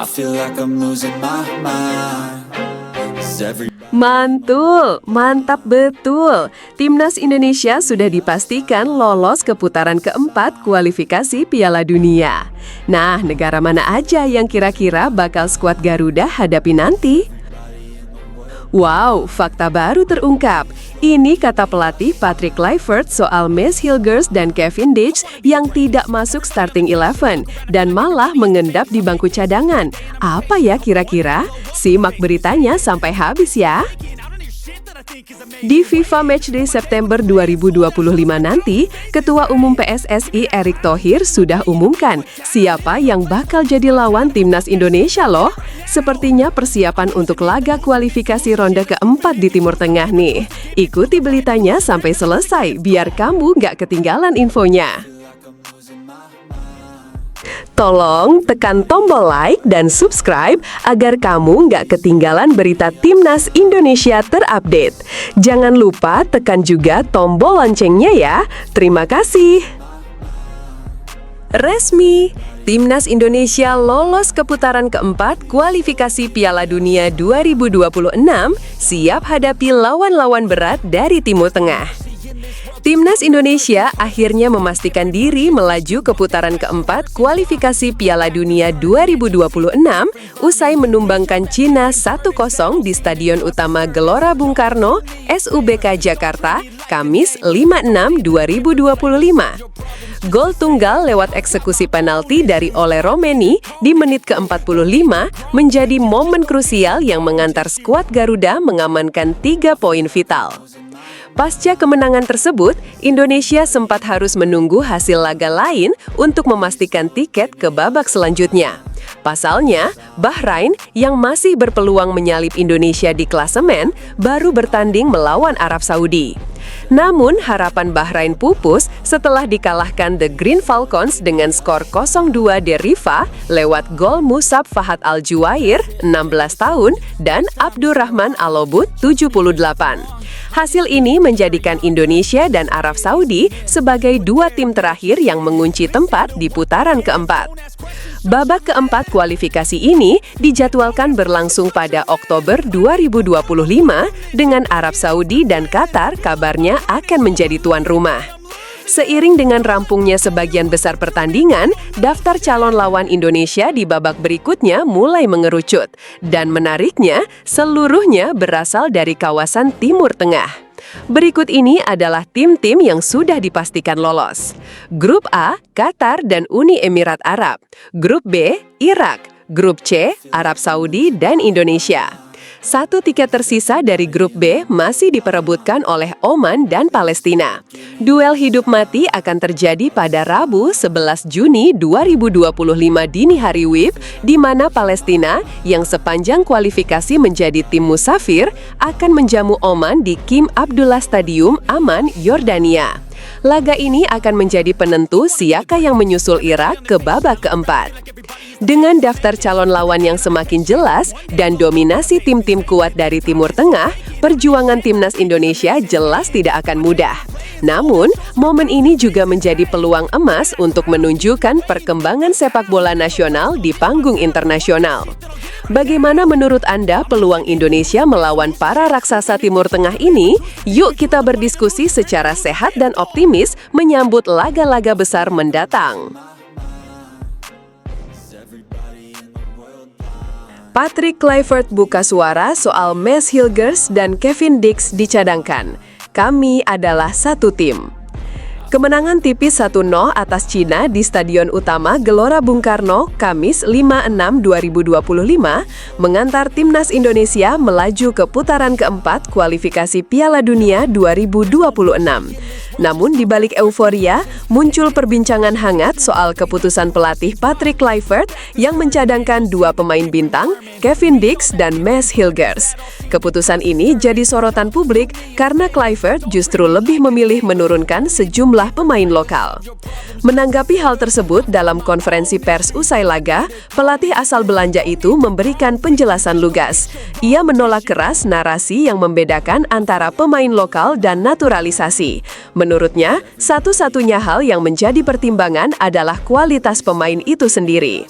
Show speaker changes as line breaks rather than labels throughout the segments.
I feel like I'm losing my mind.
Mantul, mantap betul. Timnas Indonesia sudah dipastikan lolos ke putaran keempat kualifikasi Piala Dunia. Nah, negara mana aja yang kira-kira bakal skuad Garuda hadapi nanti? Wow, fakta baru terungkap. Ini kata pelatih Patrick Kluivert soal Mads Hilgers dan Kevin Dix yang tidak masuk starting 11 dan malah mengendap di bangku cadangan. Apa ya kira-kira? Simak beritanya sampai habis ya. Di FIFA Matchday September 2025 nanti, Ketua Umum PSSI Erick Thohir sudah umumkan siapa yang bakal jadi lawan Timnas Indonesia loh. Sepertinya persiapan untuk laga kualifikasi ronde keempat di Timur Tengah nih. Ikuti beritanya sampai selesai biar kamu nggak ketinggalan infonya. Tolong tekan tombol like dan subscribe agar kamu nggak ketinggalan berita Timnas Indonesia terupdate. Jangan lupa tekan juga tombol loncengnya ya. Terima kasih. Resmi, Timnas Indonesia lolos ke putaran keempat kualifikasi Piala Dunia 2026, siap hadapi lawan-lawan berat dari Timur Tengah. Timnas Indonesia akhirnya memastikan diri melaju ke putaran keempat kualifikasi Piala Dunia 2026 usai menumbangkan Cina 1-0 di Stadion Utama Gelora Bung Karno, SUBK Jakarta, Kamis 5/6/2025. Gol tunggal lewat eksekusi penalti dari Ole Romeni di menit ke-45 menjadi momen krusial yang mengantar skuad Garuda mengamankan 3 poin vital. Pasca kemenangan tersebut, Indonesia sempat harus menunggu hasil laga lain untuk memastikan tiket ke babak selanjutnya. Pasalnya, Bahrain yang masih berpeluang menyalip Indonesia di klasemen baru bertanding melawan Arab Saudi. Namun, harapan Bahrain pupus setelah dikalahkan The Green Falcons dengan skor 0-2 di Rifa lewat gol Musab Fahad Al-Juwair, 16 tahun, dan Abdurrahman Alobut, 78. Hasil ini menjadikan Indonesia dan Arab Saudi sebagai dua tim terakhir yang mengunci tempat di putaran keempat. Babak keempat kualifikasi ini dijadwalkan berlangsung pada Oktober 2025 dengan Arab Saudi dan Qatar kabarnya akan menjadi tuan rumah. Seiring dengan rampungnya sebagian besar pertandingan, daftar calon lawan Indonesia di babak berikutnya mulai mengerucut. Dan menariknya, seluruhnya berasal dari kawasan Timur Tengah. Berikut ini adalah tim-tim yang sudah dipastikan lolos. Grup A, Qatar dan Uni Emirat Arab. Grup B, Irak. Grup C, Arab Saudi dan Indonesia. Satu tiket tersisa dari grup B masih diperebutkan oleh Oman dan Palestina. Duel hidup mati akan terjadi pada Rabu 11 Juni 2025 dini hari WIB, di mana Palestina yang sepanjang kualifikasi menjadi tim musafir akan menjamu Oman di King Abdullah Stadium, Amman, Yordania. Laga ini akan menjadi penentu siapa yang menyusul Irak ke babak keempat. Dengan daftar calon lawan yang semakin jelas dan dominasi tim-tim kuat dari Timur Tengah, perjuangan Timnas Indonesia jelas tidak akan mudah. Namun, momen ini juga menjadi peluang emas untuk menunjukkan perkembangan sepak bola nasional di panggung internasional. Bagaimana menurut Anda peluang Indonesia melawan para raksasa Timur Tengah ini? Yuk kita berdiskusi secara sehat dan optimis menyambut laga-laga besar mendatang. Patrick Kluivert buka suara soal Mads Hilgers dan Kevin Dix dicadangkan. Kami adalah satu tim. Kemenangan tipis 1-0 atas Cina di Stadion Utama Gelora Bung Karno, Kamis 5/6/2025, mengantar Timnas Indonesia melaju ke putaran keempat kualifikasi Piala Dunia 2026. Namun di balik euforia, muncul perbincangan hangat soal keputusan pelatih Patrick Kluivert yang mencadangkan dua pemain bintang, Kevin Dix dan Mads Hilgers. Keputusan ini jadi sorotan publik karena Kluivert justru lebih memilih menurunkan sejumlah pemain lokal. Menanggapi hal tersebut dalam konferensi pers usai laga, pelatih asal Belanda itu memberikan penjelasan lugas. Ia menolak keras narasi yang membedakan antara pemain lokal dan naturalisasi. Menurutnya, satu-satunya hal yang menjadi pertimbangan adalah kualitas pemain itu sendiri.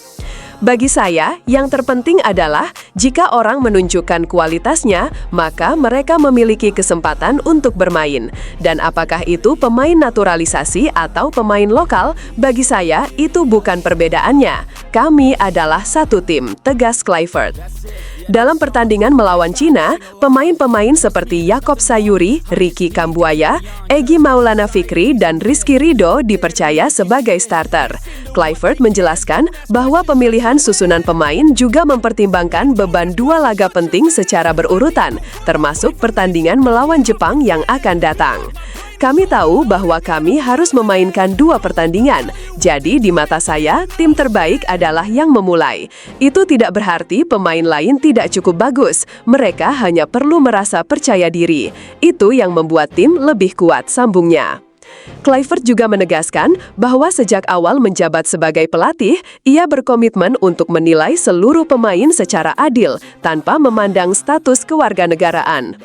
Bagi saya, yang terpenting adalah jika orang menunjukkan kualitasnya, maka mereka memiliki kesempatan untuk bermain. Dan apakah itu pemain naturalisasi atau pemain lokal, bagi saya itu bukan perbedaannya. Kami adalah satu tim, tegas Kluivert. Dalam pertandingan melawan Cina, pemain-pemain seperti Yaakob Sayuri, Ricky Kambuaya, Egy Maulana Fikri, dan Rizky Ridho dipercaya sebagai starter. Kluivert menjelaskan bahwa pemilihan susunan pemain juga mempertimbangkan beban dua laga penting secara berurutan, termasuk pertandingan melawan Jepang yang akan datang. Kami tahu bahwa kami harus memainkan dua pertandingan, jadi di mata saya, tim terbaik adalah yang memulai. Itu tidak berarti pemain lain tidak cukup bagus, mereka hanya perlu merasa percaya diri. Itu yang membuat tim lebih kuat, sambungnya. Kluivert juga menegaskan bahwa sejak awal menjabat sebagai pelatih, ia berkomitmen untuk menilai seluruh pemain secara adil, tanpa memandang status kewarganegaraan.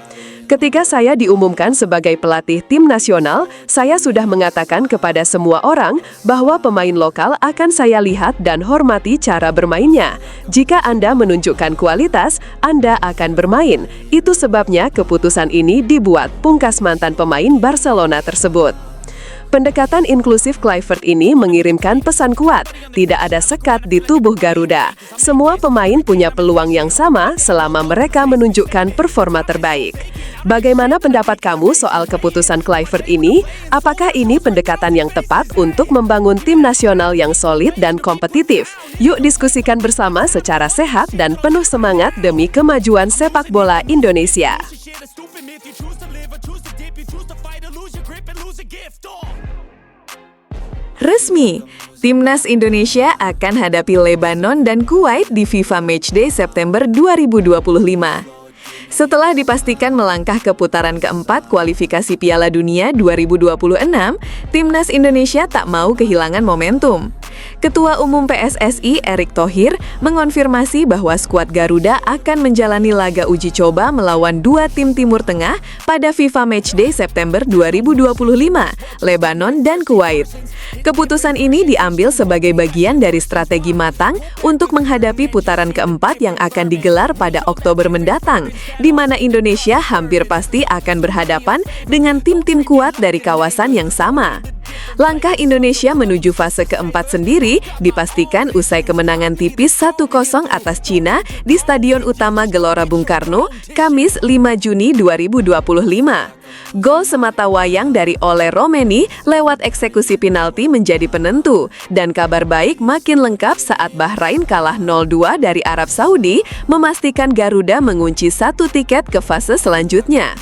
Ketika saya diumumkan sebagai pelatih tim nasional, saya sudah mengatakan kepada semua orang bahwa pemain lokal akan saya lihat dan hormati cara bermainnya. Jika Anda menunjukkan kualitas, Anda akan bermain. Itu sebabnya keputusan ini dibuat, pungkas mantan pemain Barcelona tersebut. Pendekatan inklusif Kluivert ini mengirimkan pesan kuat, tidak ada sekat di tubuh Garuda. Semua pemain punya peluang yang sama selama mereka menunjukkan performa terbaik. Bagaimana pendapat kamu soal keputusan Kluivert ini? Apakah ini pendekatan yang tepat untuk membangun tim nasional yang solid dan kompetitif? Yuk diskusikan bersama secara sehat dan penuh semangat demi kemajuan sepak bola Indonesia.
Resmi, Timnas Indonesia akan hadapi Lebanon dan Kuwait di FIFA Matchday September 2025. Setelah dipastikan melangkah ke putaran keempat kualifikasi Piala Dunia 2026, Timnas Indonesia tak mau kehilangan momentum. Ketua Umum PSSI Erick Thohir mengonfirmasi bahwa skuad Garuda akan menjalani laga uji coba melawan dua tim Timur Tengah pada FIFA Matchday September 2025, Lebanon dan Kuwait. Keputusan ini diambil sebagai bagian dari strategi matang untuk menghadapi putaran keempat yang akan digelar pada Oktober mendatang, di mana Indonesia hampir pasti akan berhadapan dengan tim-tim kuat dari kawasan yang sama. Langkah Indonesia menuju fase keempat sendiri dipastikan usai kemenangan tipis 1-0 atas Cina di Stadion Utama Gelora Bung Karno, Kamis 5 Juni 2025. Gol sematawayang dari Ole Romeni lewat eksekusi penalti menjadi penentu, dan kabar baik makin lengkap saat Bahrain kalah 0-2 dari Arab Saudi, memastikan Garuda mengunci satu tiket ke fase selanjutnya.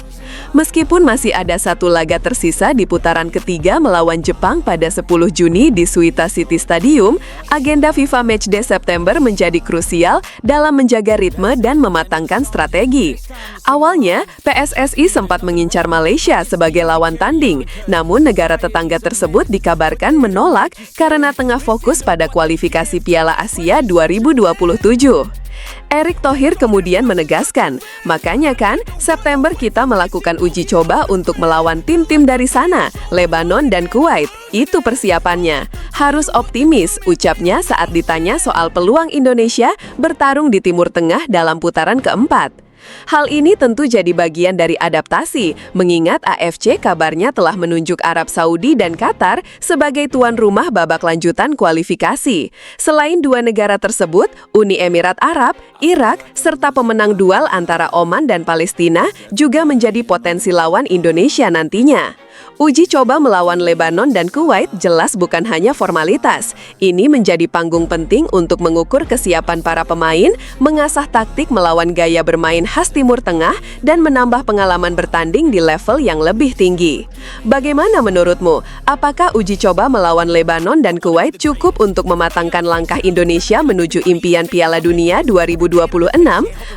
Meskipun masih ada satu laga tersisa di putaran ketiga melawan Jepang pada 10 Juni di Suita City Stadium, agenda FIFA Matchday September menjadi krusial dalam menjaga ritme dan mematangkan strategi. Awalnya, PSSI sempat mengincar Malaysia sebagai lawan tanding, namun negara tetangga tersebut dikabarkan menolak karena tengah fokus pada kualifikasi Piala Asia 2027. Erick Thohir kemudian menegaskan, makanya kan September kita melakukan uji coba untuk melawan tim-tim dari sana, Lebanon dan Kuwait. Itu persiapannya. Harus optimis, ucapnya saat ditanya soal peluang Indonesia bertarung di Timur Tengah dalam putaran keempat. Hal ini tentu jadi bagian dari adaptasi, mengingat AFC kabarnya telah menunjuk Arab Saudi dan Qatar sebagai tuan rumah babak lanjutan kualifikasi. Selain dua negara tersebut, Uni Emirat Arab, Irak, serta pemenang duel antara Oman dan Palestina juga menjadi potensi lawan Indonesia nantinya. Uji coba melawan Lebanon dan Kuwait jelas bukan hanya formalitas. Ini menjadi panggung penting untuk mengukur kesiapan para pemain, mengasah taktik melawan gaya bermain khas Timur Tengah, dan menambah pengalaman bertanding di level yang lebih tinggi. Bagaimana menurutmu? Apakah uji coba melawan Lebanon dan Kuwait cukup untuk mematangkan langkah Indonesia menuju impian Piala Dunia 2026?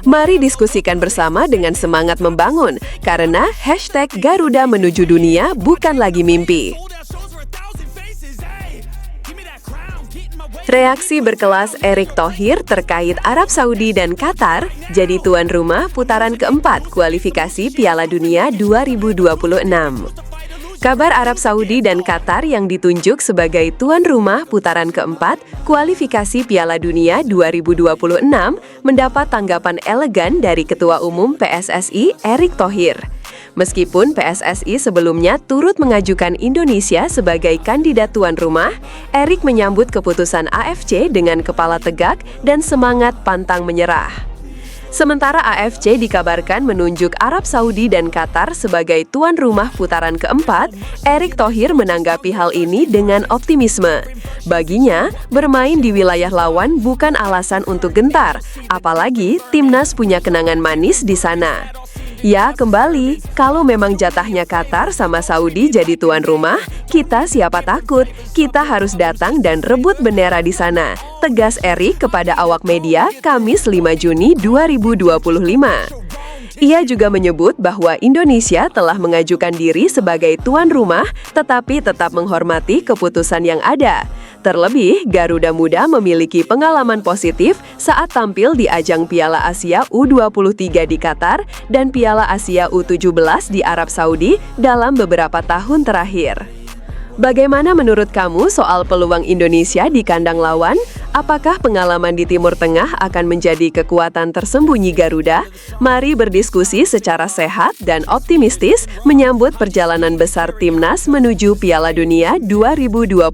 Mari diskusikan bersama dengan semangat membangun, karena #Garuda menuju dunia bukan lagi mimpi. Reaksi berkelas Erick Thohir terkait Arab Saudi dan Qatar jadi tuan rumah putaran keempat kualifikasi Piala Dunia 2026.
Kabar Arab Saudi dan Qatar yang ditunjuk sebagai tuan rumah putaran keempat kualifikasi Piala Dunia 2026 mendapat tanggapan elegan dari Ketua Umum PSSI Erick Thohir. Meskipun PSSI sebelumnya turut mengajukan Indonesia sebagai kandidat tuan rumah, Erick menyambut keputusan AFC dengan kepala tegak dan semangat pantang menyerah. Sementara AFC dikabarkan menunjuk Arab Saudi dan Qatar sebagai tuan rumah putaran keempat, Erick Thohir menanggapi hal ini dengan optimisme. Baginya, bermain di wilayah lawan bukan alasan untuk gentar, apalagi timnas punya kenangan manis di sana. Ya, kembali, kalau memang jatahnya Qatar sama Saudi jadi tuan rumah, kita siapa takut? Kita harus datang dan rebut bendera di sana, tegas Erick kepada awak media Kamis 5 Juni 2025. Ia juga menyebut bahwa Indonesia telah mengajukan diri sebagai tuan rumah, tetapi tetap menghormati keputusan yang ada. Terlebih, Garuda Muda memiliki pengalaman positif saat tampil di ajang Piala Asia U23 di Qatar dan Piala Asia U17 di Arab Saudi dalam beberapa tahun terakhir. Bagaimana menurut kamu soal peluang Indonesia di kandang lawan? Apakah pengalaman di Timur Tengah akan menjadi kekuatan tersembunyi Garuda? Mari berdiskusi secara sehat dan optimistis menyambut perjalanan besar timnas menuju Piala Dunia 2026.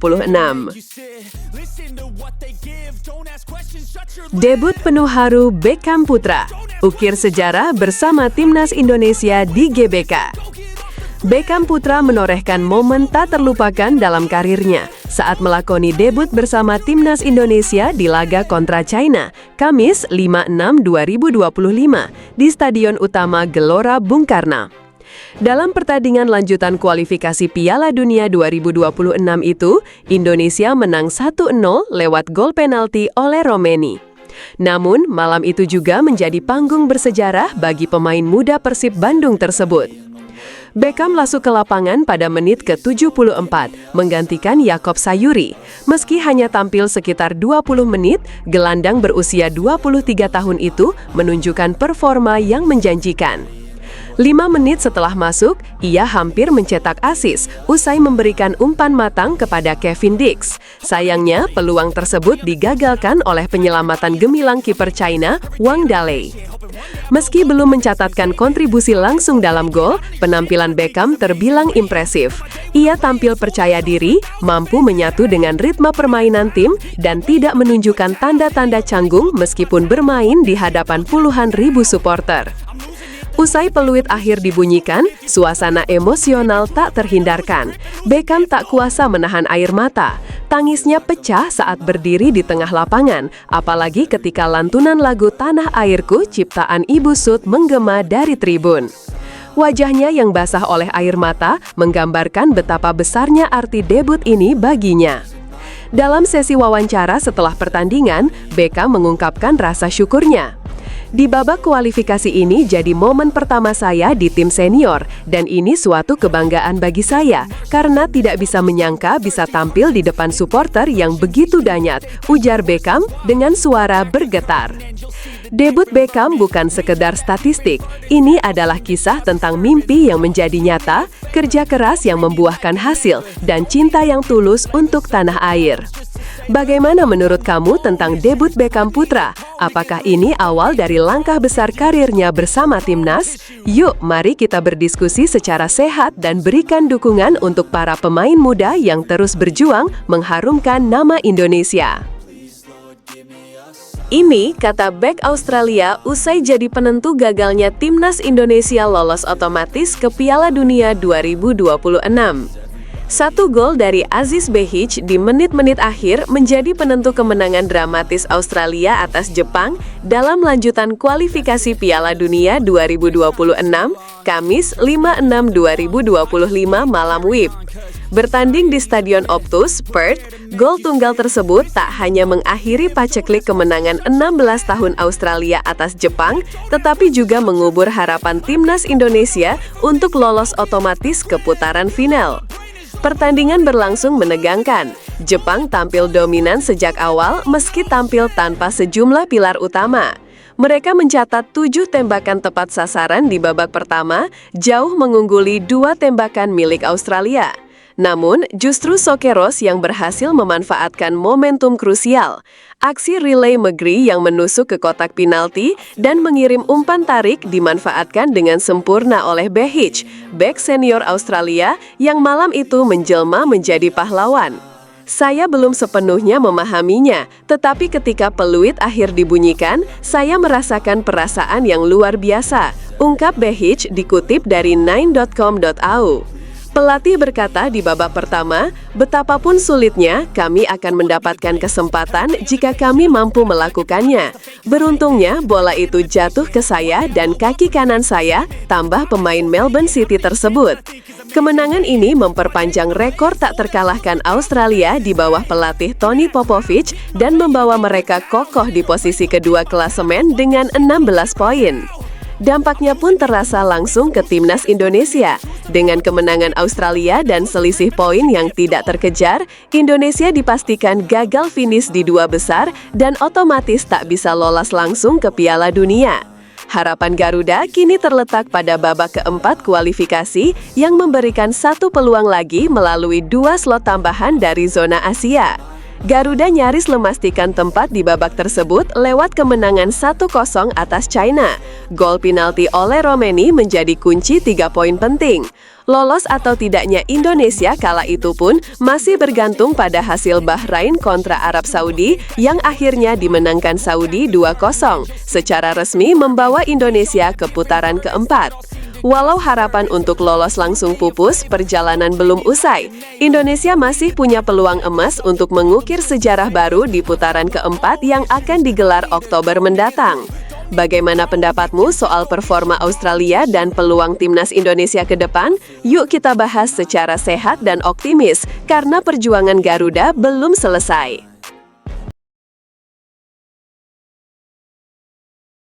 Debut penuh haru Beckham Putra, ukir sejarah bersama timnas Indonesia di GBK. Beckham Putra menorehkan momen tak terlupakan dalam karirnya saat melakoni debut bersama timnas Indonesia di laga kontra China, Kamis 5/6/2025 di Stadion Utama Gelora Bung Karno. Dalam pertandingan lanjutan kualifikasi Piala Dunia 2026 itu, Indonesia menang 1-0 lewat gol penalti oleh Romeni. Namun, malam itu juga menjadi panggung bersejarah bagi pemain muda Persib Bandung tersebut. Beckham masuk ke lapangan pada menit ke-74, menggantikan Yakob Sayuri. Meski hanya tampil sekitar 20 menit, gelandang berusia 23 tahun itu menunjukkan performa yang menjanjikan. 5 menit setelah masuk, ia hampir mencetak assist usai memberikan umpan matang kepada Kevin Dix. Sayangnya, peluang tersebut digagalkan oleh penyelamatan gemilang kiper China, Wang Dalei. Meski belum mencatatkan kontribusi langsung dalam gol, penampilan Beckham terbilang impresif. Ia tampil percaya diri, mampu menyatu dengan ritme permainan tim, dan tidak menunjukkan tanda-tanda canggung meskipun bermain di hadapan puluhan ribu supporter. Usai peluit akhir dibunyikan, suasana emosional tak terhindarkan. Beckham tak kuasa menahan air mata. Tangisnya pecah saat berdiri di tengah lapangan, apalagi ketika lantunan lagu Tanah Airku ciptaan Ibu Sud menggema dari tribun. Wajahnya yang basah oleh air mata menggambarkan betapa besarnya arti debut ini baginya. Dalam sesi wawancara setelah pertandingan, Beckham mengungkapkan rasa syukurnya. Di babak kualifikasi ini jadi momen pertama saya di tim senior, dan ini suatu kebanggaan bagi saya, karena tidak bisa menyangka bisa tampil di depan supporter yang begitu dahsyat, ujar Beckham dengan suara bergetar. Debut Beckham bukan sekedar statistik, ini adalah kisah tentang mimpi yang menjadi nyata, kerja keras yang membuahkan hasil, dan cinta yang tulus untuk tanah air. Bagaimana menurut kamu tentang debut Beckham Putra? Apakah ini awal dari langkah besar karirnya bersama timnas? Yuk, mari kita berdiskusi secara sehat dan berikan dukungan untuk para pemain muda yang terus berjuang mengharumkan nama Indonesia. Ini kata bek Australia usai jadi penentu gagalnya timnas Indonesia lolos otomatis ke Piala Dunia 2026. Satu gol dari Aziz Behich di menit-menit akhir menjadi penentu kemenangan dramatis Australia atas Jepang dalam lanjutan kualifikasi Piala Dunia 2026, Kamis 5/6/2025 malam WIB. Bertanding di Stadion Optus, Perth, gol tunggal tersebut tak hanya mengakhiri paceklik kemenangan 16 tahun Australia atas Jepang, tetapi juga mengubur harapan timnas Indonesia untuk lolos otomatis ke putaran final. Pertandingan berlangsung menegangkan. Jepang tampil dominan sejak awal meski tampil tanpa sejumlah pilar utama. Mereka mencatat 7 tembakan tepat sasaran di babak pertama, jauh mengungguli 2 tembakan milik Australia. Namun, justru Sokeros yang berhasil memanfaatkan momentum krusial. Aksi Riley McGree yang menusuk ke kotak penalti dan mengirim umpan tarik dimanfaatkan dengan sempurna oleh Behich, bek senior Australia yang malam itu menjelma menjadi pahlawan. Saya belum sepenuhnya memahaminya, tetapi ketika peluit akhir dibunyikan, saya merasakan perasaan yang luar biasa, ungkap Behich dikutip dari 9.com.au. Pelatih berkata di babak pertama, betapapun sulitnya, kami akan mendapatkan kesempatan jika kami mampu melakukannya. Beruntungnya, bola itu jatuh ke saya dan kaki kanan saya, tambah pemain Melbourne City tersebut. Kemenangan ini memperpanjang rekor tak terkalahkan Australia di bawah pelatih Tony Popovich dan membawa mereka kokoh di posisi kedua klasemen dengan 16 poin. Dampaknya pun terasa langsung ke timnas Indonesia. Dengan kemenangan Australia dan selisih poin yang tidak terkejar, Indonesia dipastikan gagal finish di 2 besar dan otomatis tak bisa lolos langsung ke Piala Dunia. Harapan Garuda kini terletak pada babak keempat kualifikasi yang memberikan 1 peluang lagi melalui 2 slot tambahan dari zona Asia. Garuda nyaris memastikan tempat di babak tersebut lewat kemenangan 1-0 atas China. Gol penalti oleh Romeni menjadi kunci 3 poin penting. Lolos atau tidaknya Indonesia kala itu pun masih bergantung pada hasil Bahrain kontra Arab Saudi yang akhirnya dimenangkan Saudi 2-0, secara resmi membawa Indonesia ke putaran keempat. Walau harapan untuk lolos langsung pupus, perjalanan belum usai. Indonesia masih punya peluang emas untuk mengukir sejarah baru di putaran keempat yang akan digelar Oktober mendatang. Bagaimana pendapatmu soal performa Australia dan peluang timnas Indonesia ke depan? Yuk kita bahas secara sehat dan optimis, karena perjuangan Garuda belum selesai.